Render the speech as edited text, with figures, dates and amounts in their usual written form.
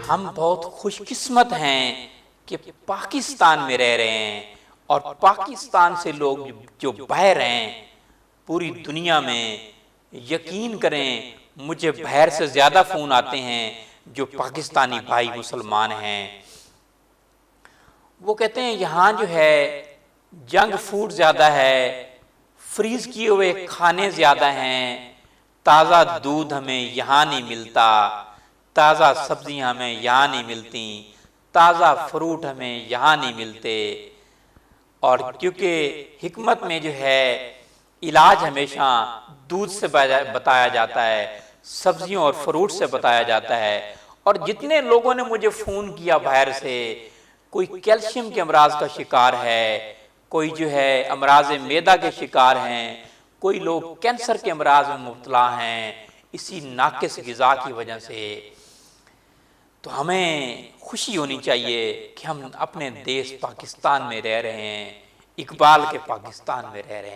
हम बहुत खुशकिस्मत हैं कि पाकिस्तान में रह रहे हैं और पाकिस्तान से लोग जो बाहर हैं पूरी दुनिया में, यकीन करें मुझे बाहर से ज़्यादा फ़ोन आते हैं जो पाकिस्तानी भाई मुसलमान हैं। वो कहते हैं यहाँ जो है जंक फूड ज़्यादा है, फ्रीज़ किए हुए खाने ज़्यादा हैं, ताज़ा दूध हमें यहाँ नहीं मिलता, ताज़ा सब्जियाँ हमें यहाँ नहीं मिलती, ताज़ा फ्रूट हमें यहाँ नहीं मिलते। और क्योंकि हिकमत में जो है इलाज हमेशा दूध से बताया जाता है, सब्जियों और फ्रूट से बताया जाता है। और जितने लोगों ने मुझे फ़ोन किया बाहर से, कोई कैल्शियम के अमराज का शिकार है, कोई जो है अमराज मैदा के शिकार हैं, कोई लोग कैंसर के अमराज में मुब्तला हैं इसी नाकिस ग़िज़ा की वजह से। तो हमें खुशी होनी चाहिए कि हम अपने देश पाकिस्तान में रह रहे हैं, इकबाल के पाकिस्तान में रह रहे हैं।